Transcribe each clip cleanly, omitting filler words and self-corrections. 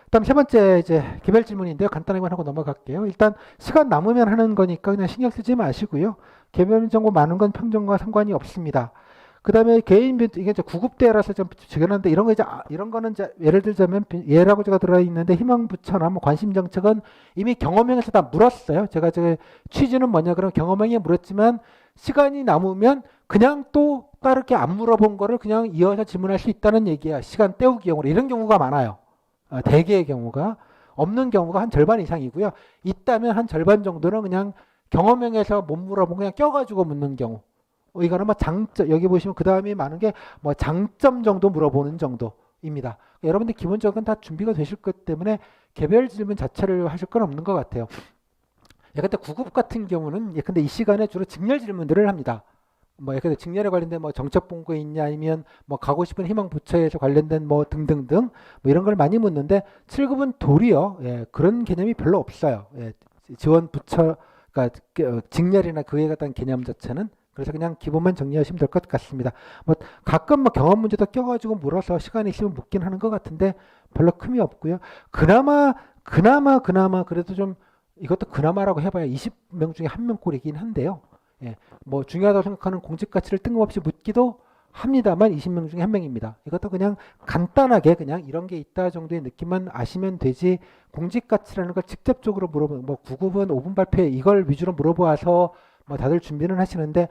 그다음 세 번째 이제 개별 질문인데요. 간단하게만 하고 넘어갈게요. 일단 시간 남으면 하는 거니까 그냥 신경 쓰지 마시고요. 개별 정보 많은 건 평점과 상관이 없습니다. 그다음에 개인 이게 이제 구급대라서 좀 지근한데 이런 거 이제 이런 거는 이제 예를 들자면 예라고 제가 들어 있는데 희망부처나 뭐 관심 정책은 이미 경험형에서 다 물었어요. 제가 제 취지는 뭐냐 그러면 경험형에 물었지만 시간이 남으면 그냥 또 따르게 안 물어본 거를 그냥 이어서 질문할 수 있다는 얘기야. 시간 때우기용으로 이런 경우가 많아요. 대개의 경우가 없는 경우가 한 절반 이상이고요. 있다면 한 절반 정도는 그냥 경험형에서 못 물어보고 그냥 껴가지고 묻는 경우. 이거는 뭐 장점 여기 보시면 그 다음에 많은 게 뭐 장점 정도 물어보는 정도입니다. 여러분들 기본적으로 다 준비가 되실 것 때문에 개별 질문 자체를 하실 건 없는 것 같아요. 근데 구급 같은 경우는 근데 이 시간에 주로 직렬 질문들을 합니다. 뭐 예컨대 직렬에 관련된 뭐 정책 본부에 있냐 아니면 뭐 가고 싶은 희망 부처에서 관련된 뭐 등등등 뭐 이런 걸 많이 묻는데 7급은 도리어 그런 개념이 별로 없어요. 지원 부처 그러니까 직렬이나 그에 관한 개념 자체는 그래서 그냥 기본만 정리하시면 될 것 같습니다. 뭐 가끔 뭐 경험 문제도 껴가지고 물어서 시간이 있으면 묻긴 하는 것 같은데 별로 큼이 없고요. 그나마 그래도 좀 이것도 그나마라고 해봐야 20명 중에 한 명 꼴이긴 한데요. 뭐 중요하다고 생각하는 공직 가치를 뜬금없이 묻기도 합니다만 20명 중에 한 명입니다. 이것도 그냥 간단하게 그냥 이런 게 있다 정도의 느낌만 아시면 되지 공직 가치라는 걸 직접적으로 물어보는 뭐 9급은 5분 발표 이걸 위주로 물어보아서 뭐 다들 준비는 하시는데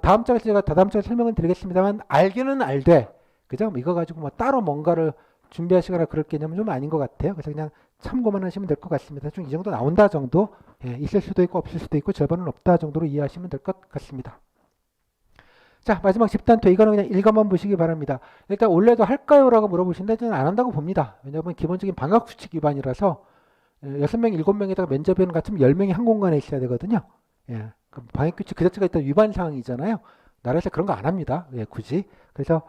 다음 장에서 제가 다다음 장에 설명을 드리겠습니다만 알기는 알되 그죠? 이거 가지고 뭐 따로 뭔가를 준비하시거나 그럴 개념은 좀 아닌 것 같아요. 그래서 그냥 참고만 하시면 될 것 같습니다. 좀 이 정도 나온다 정도 있을 수도 있고 없을 수도 있고 절반은 없다 정도로 이해하시면 될 것 같습니다. 자 마지막 집단토 이거는 그냥 읽어만 보시기 바랍니다. 일단 원래도 할까요? 라고 물어보시는데 저는 안 한다고 봅니다. 왜냐하면 기본적인 방역수칙 위반이라서 6명 7명에다가 면접위원 같으면 10명이 한 공간에 있어야 되거든요. 방역규칙 그 자체가 일단 위반 사항이잖아요. 나라에서 그런 거 안 합니다. 굳이. 그래서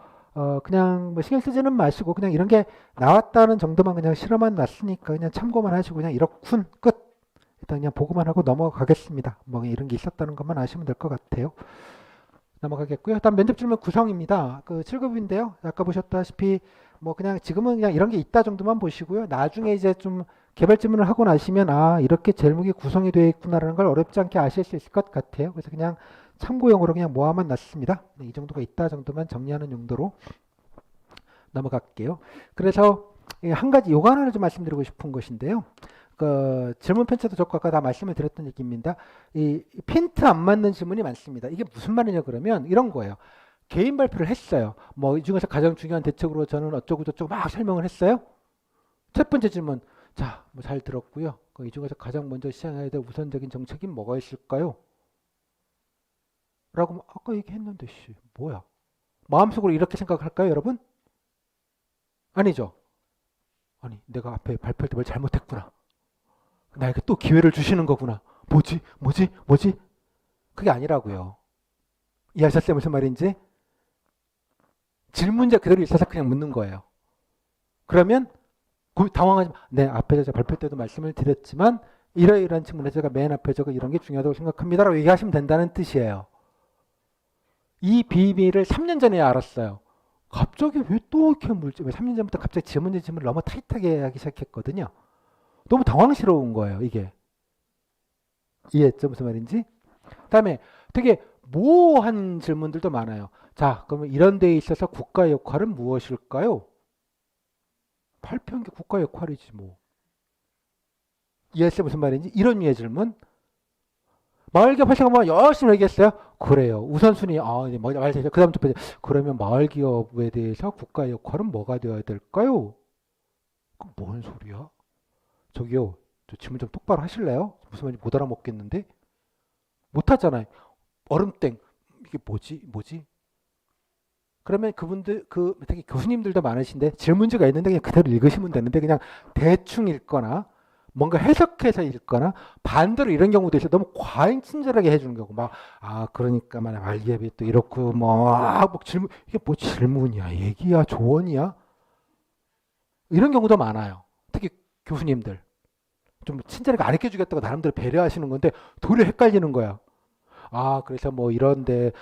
그냥 뭐 신경 쓰지는 마시고 그냥 이런 게 나왔다는 정도만 그냥 실험만 났으니까 그냥 참고만 하시고 그냥 이렇군 끝. 일단 그냥 보고만 하고 넘어가겠습니다. 뭐 이런 게 있었다는 것만 아시면 될 것 같아요. 넘어가겠고요. 다음 면접 질문 구성입니다. 그 7급인데요. 아까 보셨다시피 뭐 그냥 지금은 그냥 이런 게 있다 정도만 보시고요. 나중에 이제 좀 개발 질문을 하고 나시면 이렇게 제목이 구성이 되어 있구나라는 걸 어렵지 않게 아실 수 있을 것 같아요. 그래서 그냥 참고용으로 그냥 모아만 놨습니다. 이 정도가 있다 정도만 정리하는 용도로 넘어갈게요. 그래서 한 가지 요거 하나를 좀 말씀드리고 싶은 것인데요. 그 질문 편차도 좋고 아까 다 말씀을 드렸던 얘기입니다. 이 핀트 안 맞는 질문이 많습니다. 이게 무슨 말이냐 그러면 이런 거예요. 개인 발표를 했어요. 뭐 이 중에서 가장 중요한 대책으로 저는 어쩌고 저쩌고 막 설명을 했어요. 첫 번째 질문. 자, 뭐 잘 들었고요. 이 중에서 가장 먼저 시행해야 될 우선적인 정책이 뭐가 있을까요? 라고 아까 얘기했는데 뭐야? 마음속으로 이렇게 생각할까요, 여러분? 아니죠. 아니, 내가 앞에 발표할 때 뭘 잘못했구나. 나에게 또 기회를 주시는 거구나. 뭐지? 그게 아니라고요. 이해하셨어요? 무슨 말인지? 질문자 그대로 있어서 그냥 묻는 거예요. 그러면 당황하지 마. 네, 앞에 제가 발표 때도 말씀을 드렸지만 이러이러한 측면에서 제가 맨 앞에 저거 이런 게 중요하다고 생각합니다. 라고 얘기하시면 된다는 뜻이에요. 이 비밀을 3년 전에 알았어요. 갑자기 왜 또 이렇게 물지? 왜 3년 전부터 갑자기 질문을 너무 타이트하게 하기 시작했거든요. 너무 당황스러운 거예요, 이게. 이해했죠? 무슨 말인지? 그다음에 되게 모호한 질문들도 많아요. 자, 그러면 이런 데에 있어서 국가 역할은 무엇일까요? 발표한 게 국가 역할이지 뭐. 이해했어요? 무슨 말인지? 이런 류의 질문. 마을기업 활성화 열심히 얘기했어요. 그래요. 우선순위 말되죠. 그다음 두 번째. 그러면 마을기업에 대해서 국가 역할은 뭐가 되어야 될까요? 뭔 소리야? 저기요. 저 질문 좀 똑바로 하실래요? 무슨 말인지 못 알아먹겠는데? 못하잖아요. 얼음땡. 이게 뭐지? 그러면 그분들 특히 교수님들도 많으신데 질문지가 있는데 그냥 그대로 읽으시면 되는데 그냥 대충 읽거나 뭔가 해석해서 읽거나 반대로 이런 경우도 있어요. 너무 과잉 친절하게 해주는 경우 그러니까 말이야 말기업이 또 이렇고 뭐 질문 이게 뭐 질문이야 얘기야 조언이야 이런 경우도 많아요. 특히 교수님들 좀 친절하게 가르쳐 주겠다고 나름대로 배려하시는 건데 도리어 헷갈리는 거야. 그래서 뭐 이런데,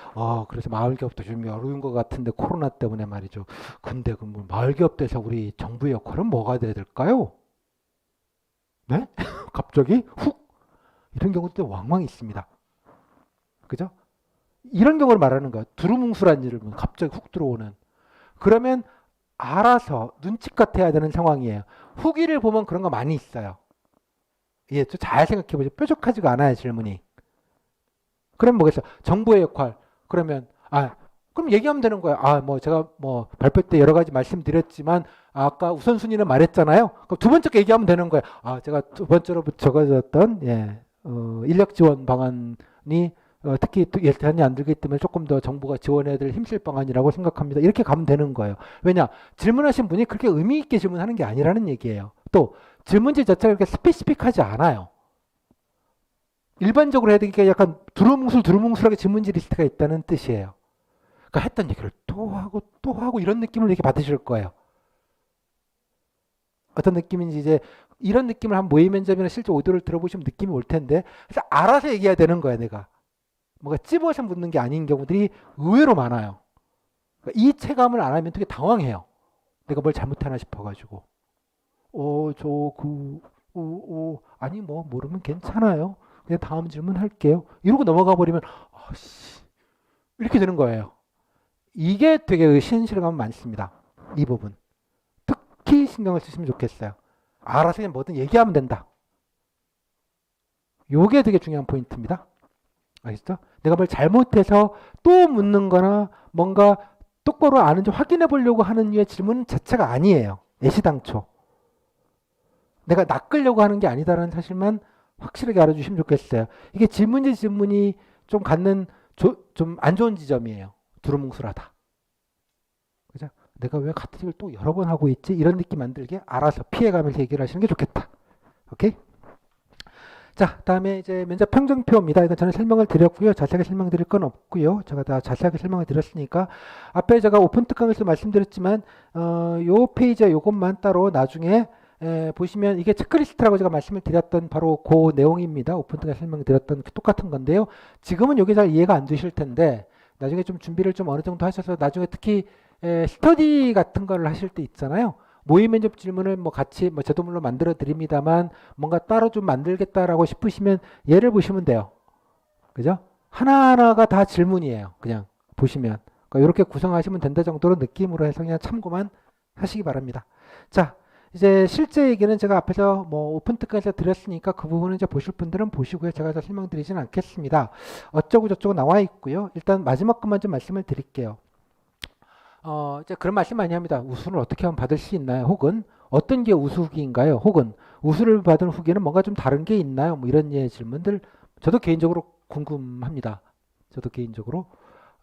그래서 마을기업도 좀 어려운 것 같은데 코로나 때문에 말이죠. 근데 그 뭐 마을기업 돼서 우리 정부의 역할은 뭐가 돼야 될까요? 네? 갑자기 훅 이런 경우도 왕왕 있습니다. 그죠? 이런 경우를 말하는 거야. 두루뭉술한 일을 갑자기 훅 들어오는. 그러면 알아서 눈치껏 해야 되는 상황이에요. 후기를 보면 그런 거 많이 있어요. 예, 잘 생각해 보죠. 뾰족하지가 않아요, 질문이. 그럼 뭐겠어? 정부의 역할. 그러면 그럼 얘기하면 되는 거야. 뭐 제가 뭐 발표 때 여러 가지 말씀드렸지만 아까 우선순위는 말했잖아요. 그럼 두 번째 거 얘기하면 되는 거야. 제가 두 번째로 적어졌던 인력 지원 방안이 특히 예산이 안 들기 때문에 조금 더 정부가 지원해야 될 힘쓸 방안이라고 생각합니다. 이렇게 가면 되는 거예요. 왜냐? 질문하신 분이 그렇게 의미 있게 질문하는 게 아니라는 얘기예요. 또 질문지 자체가 그렇게 스페시픽하지 않아요. 일반적으로 해야 되니까 약간 두루뭉술하게 질문지 리스트가 있다는 뜻이에요. 그러니까 했던 얘기를 또 하고 이런 느낌을 이렇게 받으실 거예요. 어떤 느낌인지 이제 이런 느낌을 한 모의 면접이나 실제 오디오를 들어보시면 느낌이 올 텐데 그래서 알아서 얘기해야 되는 거야 내가. 뭔가 찝어서 묻는 게 아닌 경우들이 의외로 많아요. 그러니까 이 체감을 안 하면 되게 당황해요. 내가 뭘 잘못하나 싶어가지고. 아니 뭐 모르면 괜찮아요. 그냥 다음 질문 할게요. 이러고 넘어가 버리면 이렇게 되는 거예요. 이게 되게 신실감 많습니다. 이 부분. 특히 신경을 쓰시면 좋겠어요. 알아서 그냥 뭐든 얘기하면 된다. 요게 되게 중요한 포인트입니다. 알겠죠? 내가 뭘 잘못해서 또 묻는 거나 뭔가 똑바로 아는지 확인해 보려고 하는 류의 질문 자체가 아니에요. 애시당초. 내가 낚으려고 하는 게 아니다라는 사실만 확실하게 알아주시면 좋겠어요. 이게 질문이 좀 갖는 좀 안 좋은 지점이에요. 두루뭉술하다. 그죠? 내가 왜 같은 얘기를 또 여러 번 하고 있지? 이런 느낌 안 들게 알아서 피해가면서 얘기를 하시는 게 좋겠다. 오케이? 자, 다음에 이제 면접 평정표입니다. 이건 저는 설명을 드렸고요. 자세하게 설명드릴 건 없고요. 제가 다 자세하게 설명을 드렸으니까 앞에 제가 오픈 특강에서 말씀드렸지만 요 페이지에 요것만 따로 나중에 보시면 이게 체크리스트라고 제가 말씀을 드렸던 바로 그 내용입니다. 오픈 특강 설명드렸던 똑같은 건데요. 지금은 이게 잘 이해가 안 되실 텐데 나중에 좀 준비를 좀 어느 정도 하셔서 나중에 특히 스터디 같은 걸 하실 때 있잖아요. 모의 면접 질문을 뭐 같이 뭐 저도 물론 만들어 드립니다만 뭔가 따로 좀 만들겠다라고 싶으시면 얘를 보시면 돼요. 그죠? 하나하나가 다 질문이에요. 그냥 보시면. 그러니까 이렇게 구성하시면 된다 정도로 느낌으로 해서 그냥 참고만 하시기 바랍니다. 자, 이제 실제 얘기는 제가 앞에서 뭐 오픈 특강에서 드렸으니까 그 부분은 이제 보실 분들은 보시고요. 제가 다 설명드리지는 않겠습니다. 어쩌고 저쩌고 나와 있고요. 일단 마지막 것만 좀 말씀을 드릴게요. 이제 그런 말씀 많이 합니다. 우수를 어떻게 하면 받을 수 있나요? 혹은 어떤 게 우수 후기인가요? 혹은 우수를 받은 후기는 뭔가 좀 다른 게 있나요? 뭐 이런 질문들 저도 개인적으로 궁금합니다. 저도 개인적으로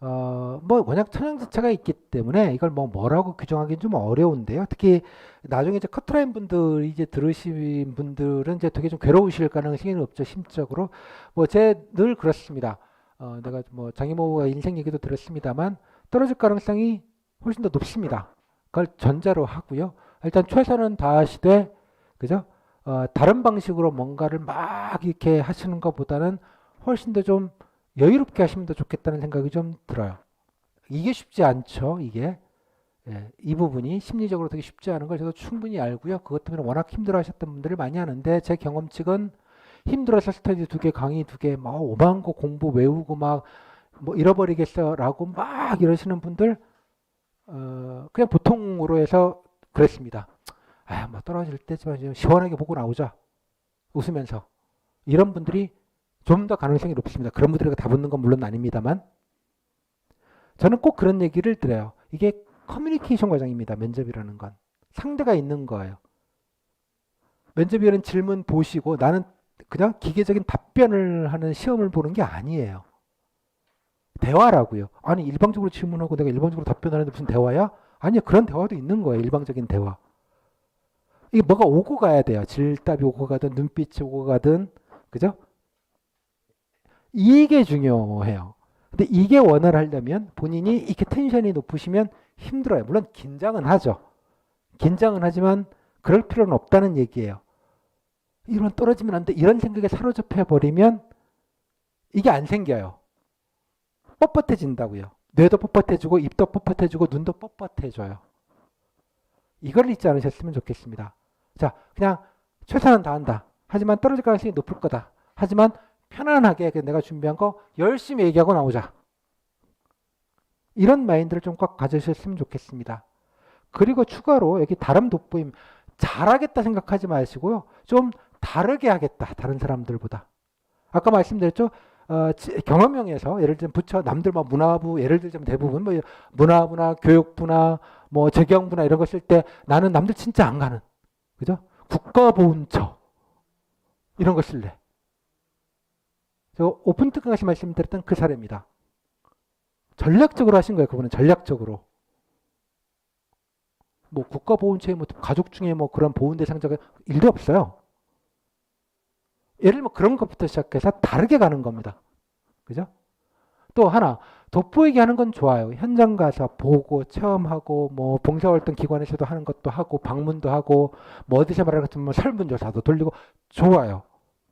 뭐 워낙 천연지차가 있기 때문에 이걸 뭐라고 규정하기는 좀 어려운데요. 특히 나중에 이제 커트라인 분들이 이제 들으신 분들은 이제 되게 좀 괴로우실 가능성이 높죠. 심적으로 뭐 제 늘 그렇습니다. 내가 뭐 장이모가 인생 얘기도 들었습니다만 떨어질 가능성이 훨씬 더 높습니다. 그걸 전제로 하고요. 일단 최선은 다하시되, 그죠? 다른 방식으로 뭔가를 막 이렇게 하시는 것보다는 훨씬 더 좀 여유롭게 하시면 더 좋겠다는 생각이 좀 들어요. 이게 쉽지 않죠, 이게. 이 부분이 심리적으로 되게 쉽지 않은 걸 저도 충분히 알고요. 그것 때문에 워낙 힘들어 하셨던 분들이 많이 하는데, 제 경험칙은 힘들어서 스터디 2개, 강의 2개, 막 5만 거 공부 외우고 막 뭐 잃어버리겠어 라고 막 이러시는 분들, 그냥 보통으로 해서 그랬습니다. 뭐 떨어질 때지만 시원하게 보고 나오자. 웃으면서. 이런 분들이 좀 더 가능성이 높습니다. 그런 분들에게 다 붙는 건 물론 아닙니다만. 저는 꼭 그런 얘기를 드려요. 이게 커뮤니케이션 과정입니다. 면접이라는 건. 상대가 있는 거예요. 면접이라는 질문 보시고 나는 그냥 기계적인 답변을 하는 시험을 보는 게 아니에요. 대화라고요. 아니 일방적으로 질문하고 내가 일방적으로 답변하는데 무슨 대화야? 아니요. 그런 대화도 있는 거예요. 일방적인 대화. 이게 뭐가 오고 가야 돼요. 질답이 오고 가든 눈빛이 오고 가든 그죠? 이게 중요해요. 근데 이게 원활하려면 본인이 이렇게 텐션이 높으시면 힘들어요. 물론 긴장은 하죠. 긴장은 하지만 그럴 필요는 없다는 얘기예요. 이런 떨어지면 안 돼. 이런 생각에 사로잡혀 버리면 이게 안 생겨요. 뻣뻣해진다고요. 뇌도 뻣뻣해지고 입도 뻣뻣해지고 눈도 뻣뻣해져요. 이걸 잊지 않으셨으면 좋겠습니다. 자, 그냥 최선은 다한다. 하지만 떨어질 가능성이 높을 거다. 하지만 편안하게 내가 준비한 거 열심히 얘기하고 나오자. 이런 마인드를 좀 꽉 가지셨으면 좋겠습니다. 그리고 추가로 여기 다른 돋보임, 잘하겠다 생각하지 마시고요. 좀 다르게 하겠다. 다른 사람들보다. 아까 말씀드렸죠. 경험형에서 예를 들면 부처 남들 막 문화부 예를 들자면 대부분 뭐 문화부나 교육부나 뭐 재경부나 이런 거 쓸 때 나는 남들 진짜 안 가는, 그죠? 국가보훈처 이런 거 쓸래. 저 오픈 특강에서 말씀드렸던 그 사례입니다. 전략적으로 하신 거예요. 그분은 전략적으로. 뭐 국가보훈처에 뭐 가족 중에 뭐 그런 보훈 대상자가 일도 없어요. 예를 들면 그런 것부터 시작해서 다르게 가는 겁니다. 그죠? 또 하나, 돋보이게 하는 건 좋아요. 현장 가서 보고 체험하고 뭐 봉사활동 기관에서도 하는 것도 하고 방문도 하고 뭐 어디서 말하는 것처럼 설문조사도 돌리고 좋아요.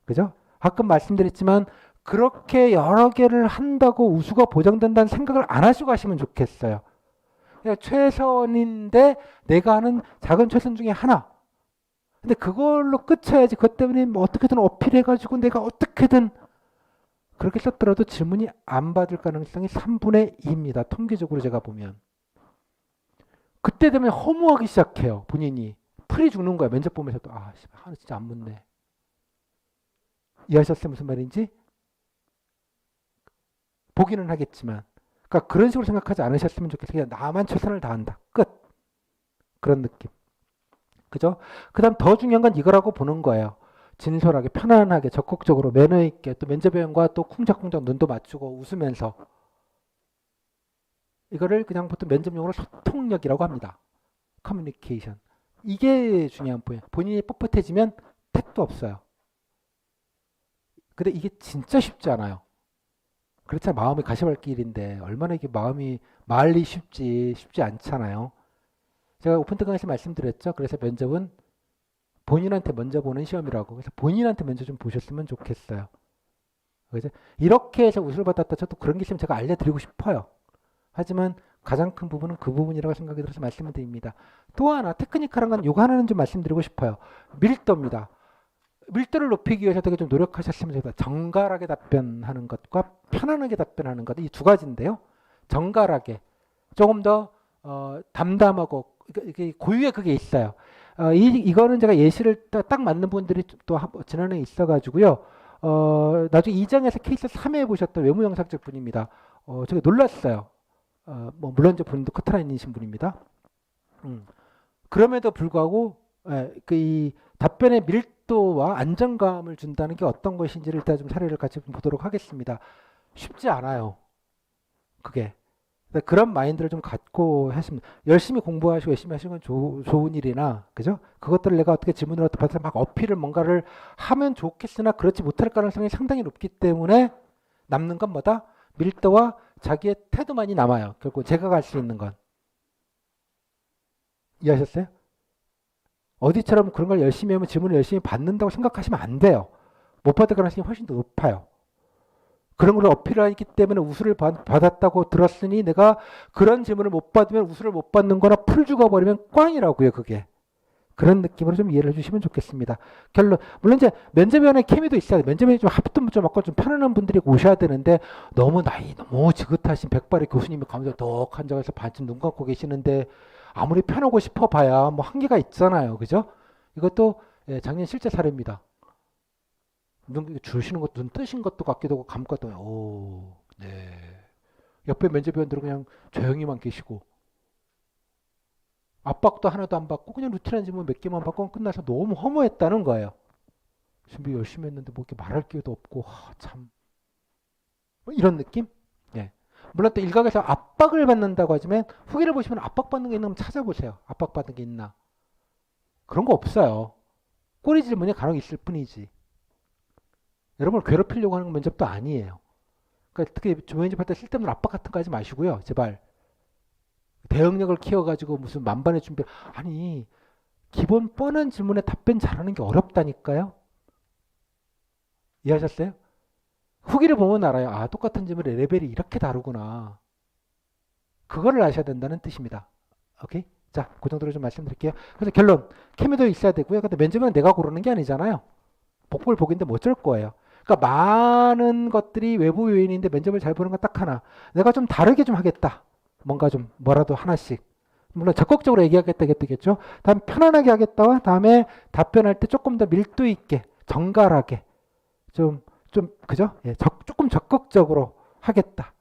그죠? 가끔 말씀드렸지만 그렇게 여러 개를 한다고 우수가 보장된다는 생각을 안 하시고 하시면 좋겠어요. 그냥 최선인데 내가 하는 작은 최선 중에 하나. 근데 그걸로 끝쳐야지. 그것 때문에 뭐 어떻게든 어필해가지고 내가 어떻게든 그렇게 썼더라도 질문이 안 받을 가능성이 3분의 2입니다. 통계적으로 제가 보면. 그때 되면 허무하기 시작해요. 본인이. 풀이 죽는 거야. 면접 보면서도. 하나 진짜 안 묻네. 이해하셨어요? 무슨 말인지? 보기는 하겠지만. 그러니까 그런 식으로 생각하지 않으셨으면 좋겠어요. 그냥 나만 최선을 다한다. 끝. 그런 느낌. 그죠? 그 다음 더 중요한 건 이거라고 보는 거예요. 진솔하게, 편안하게, 적극적으로, 매너있게, 또 면접위원과 또 쿵짝쿵짝 눈도 맞추고 웃으면서. 이거를 그냥 보통 면접용어로 소통력이라고 합니다. 커뮤니케이션. 이게 중요한 포인트. 본인이 뻣뻣해지면 택도 없어요. 근데 이게 진짜 쉽지 않아요. 그렇잖아요. 마음이 가시밭길인데 얼마나 이게 마음이 말리 쉽지 않잖아요. 제가 오픈 특강에서 말씀드렸죠. 그래서 면접은 본인한테 먼저 보는 시험이라고. 그래서 본인한테 먼저 좀 보셨으면 좋겠어요. 그죠? 이렇게 해서 우수를 받았다. 저도 그런 게 있으면 제가 알려드리고 싶어요. 하지만 가장 큰 부분은 그 부분이라고 생각이 들어서 말씀을 드립니다. 또 하나 테크니컬한 건 이거 하나는 좀 말씀드리고 싶어요. 밀도입니다. 밀도를 높이기 위해서 되게 좀 노력하셨으면 좋겠다. 정갈하게 답변하는 것과 편안하게 답변하는 것, 이 두 가지인데요. 정갈하게 조금 더 담담하고 이게 고유의 그게 있어요. 이거는 제가 예시를 딱 맞는 분들이 또 지난해 있어가지고요. 나중에 2장에서 케이스 3회 보셨던 외무영상적 분입니다. 제가 놀랐어요. 뭐 물론 저 분도 커트라인이신 분입니다. 그럼에도 불구하고 이 답변의 밀도와 안정감을 준다는 게 어떤 것인지를 일단 좀 사례를 같이 보도록 하겠습니다. 쉽지 않아요. 그게. 그런 마인드를 좀 갖고 했으면 열심히 공부하시고 열심히 하시는 건 좋은 일이나 그죠? 그것들을 내가 어떻게 질문을 받아서 막 어필을 뭔가를 하면 좋겠으나 그렇지 못할 가능성이 상당히 높기 때문에 남는 건 뭐다? 밀도와 자기의 태도만이 남아요. 결국 제가 갈 수 있는 건. 이해하셨어요? 어디처럼 그런 걸 열심히 하면 질문을 열심히 받는다고 생각하시면 안 돼요. 못 받을 가능성이 훨씬 더 높아요. 그런 걸 어필하기 때문에 우수를 받았다고 들었으니 내가 그런 질문을 못 받으면 우수를 못 받는 거나 풀 죽어버리면 꽝이라고요. 그게. 그런 느낌으로 좀 이해를 해주시면 좋겠습니다. 결론. 물론 이제 면접위원회 케미도 있어야 돼. 면접위원회 좀 합도 좀 맞고 좀 편안한 분들이 오셔야 되는데 너무 너무 지긋하신 백발의 교수님이 가운데 덕 앉아서 반쯤 눈 감고 계시는데 아무리 편하고 싶어 봐야 뭐 한계가 있잖아요. 그죠? 이것도 작년 실제 사례입니다. 눈 주시는 것도 눈 뜨신 것도 같기도 하고 감고도 오, 네. 옆에 면접위원들은 그냥 조용히만 계시고 압박도 하나도 안 받고 그냥 루틴한 질문 몇 개만 받고 끝나서 너무 허무했다는 거예요. 준비 열심히 했는데 뭐 이렇게 말할 기회도 없고 참 뭐 이런 느낌? 예. 물론 또 일각에서 압박을 받는다고 하지만 후기를 보시면 압박받는 게 있나 한번 찾아보세요. 압박받는 게 있나? 그런 거 없어요. 꼬리 질문이 간혹 있을 뿐이지. 여러분을 괴롭히려고 하는 면접도 아니에요. 그러니까 특히 면접할 때 쓸데없는 압박 같은 거 하지 마시고요. 제발. 대응력을 키워가지고 무슨 만반의 준비. 아니, 기본 뻔한 질문에 답변 잘하는 게 어렵다니까요. 이해하셨어요? 후기를 보면 알아요. 똑같은 질문에 레벨이 이렇게 다르구나. 그거를 아셔야 된다는 뜻입니다. 오케이? 자, 그 정도로 좀 말씀드릴게요. 그래서 결론. 케미도 있어야 되고요. 근데 면접은 내가 고르는 게 아니잖아요. 복불 복인데 못 줄 거예요. 그러니까 많은 것들이 외부 요인인데 면접을 잘 보는 건 딱 하나. 내가 좀 다르게 좀 하겠다. 뭔가 좀 뭐라도 하나씩. 물론 적극적으로 얘기하겠다 겠죠. 다음 편안하게 하겠다와 다음에 답변할 때 조금 더 밀도 있게 정갈하게 좀 그죠? 예, 조금 적극적으로 하겠다.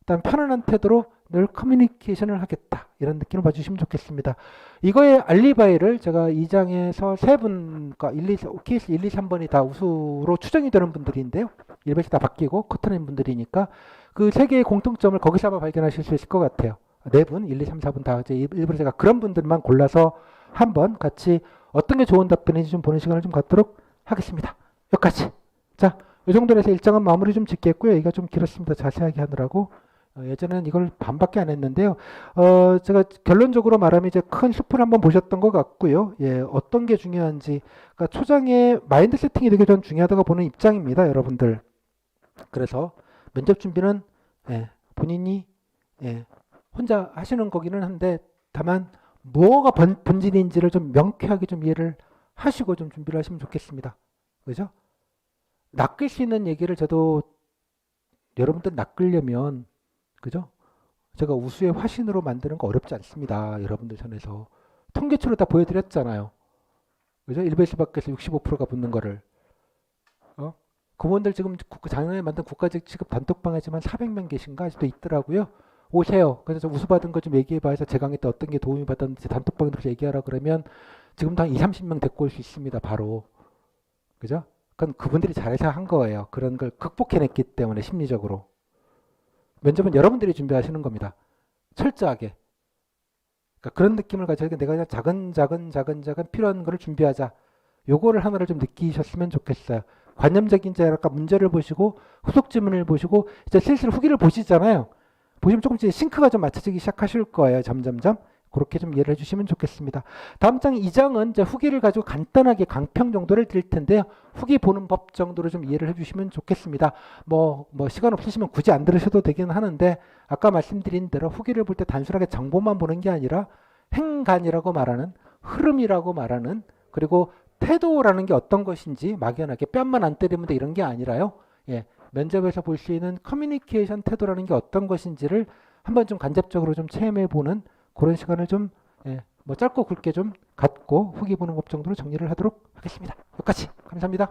다음 편안한 태도로 늘 커뮤니케이션을 하겠다. 이런 느낌을 봐주시면 좋겠습니다. 이거의 알리바이를 제가 2장에서 세 분과 케이스 1, 2, 3번이 다 우수로 추정이 되는 분들인데요. 일반식 다 바뀌고 커트낸 분들이니까 그 세 개의 공통점을 거기서 아마 발견하실 수 있을 것 같아요. 네 분, 1, 2, 3, 4분 다 이제 일부러 제가 그런 분들만 골라서 한번 같이 어떤 게 좋은 답변인지 좀 보는 시간을 좀 갖도록 하겠습니다. 여기까지. 자, 이 정도로 해서 일정은 마무리 좀 짓겠고요. 얘기가 좀 길었습니다. 자세하게 하느라고. 예전에는 이걸 반밖에 안 했는데요. 제가 결론적으로 말하면 이제 큰 숲을 한번 보셨던 것 같고요. 예, 어떤 게 중요한지. 그러니까 초장의 마인드 세팅이 되게 전 중요하다고 보는 입장입니다. 여러분들. 그래서 면접 준비는 예, 본인이 예, 혼자 하시는 거기는 한데 다만 뭐가 본질인지를 좀 명쾌하게 좀 이해를 하시고 좀 준비를 하시면 좋겠습니다. 그죠? 낚을 수 있는 얘기를 저도 여러분들 낚으려면 그죠? 제가 우수의 화신으로 만드는 거 어렵지 않습니다. 여러분들 전에서 통계치로 다 보여드렸잖아요. 그죠? 1배수 밖에서 65%가 붙는 거를 공무원들 지금 작년에 만든 국가직 취급 단톡방에지만 400명 계신가 아직도 있더라고요. 오세요. 그래서 우수 받은 거 좀 얘기해봐 해서 제 강의 때 어떤 게 도움이 받았는지 단톡방에 들어서 얘기하라 그러면 지금도 한 2, 30명 데리고 올 수 있습니다. 바로. 그죠? 그건 그분들이 잘해서 한 거예요. 그런 걸 극복해냈기 때문에 심리적으로. 면접은 여러분들이 준비하시는 겁니다. 철저하게. 그러니까 그런 느낌을 가져야 내가 그냥 작은 필요한 거를 준비하자. 요거를 하나를 좀 느끼셨으면 좋겠어요. 관념적인 자 아까 문제를 보시고 후속 질문을 보시고 이제 슬슬 후기를 보시잖아요. 보시면 조금씩 싱크가 좀 맞춰지기 시작하실 거예요. 점점점. 그렇게 좀 이해를 해주시면 좋겠습니다. 다음 장 2장은 이제 후기를 가지고 간단하게 강평 정도를 드릴 텐데요. 후기 보는 법 정도로 좀 이해를 해주시면 좋겠습니다. 뭐 시간 없으시면 굳이 안 들으셔도 되긴 하는데 아까 말씀드린 대로 후기를 볼 때 단순하게 정보만 보는 게 아니라 행간이라고 말하는 흐름이라고 말하는 그리고 태도라는 게 어떤 것인지 막연하게 뺨만 안 때리면 돼 이런 게 아니라요. 예, 면접에서 볼 수 있는 커뮤니케이션 태도라는 게 어떤 것인지를 한번 좀 간접적으로 좀 체험해 보는 그런 시간을 좀 예, 뭐 짧고 굵게 좀 갖고 후기 보는 법 정도로 정리를 하도록 하겠습니다. 여기까지 감사합니다.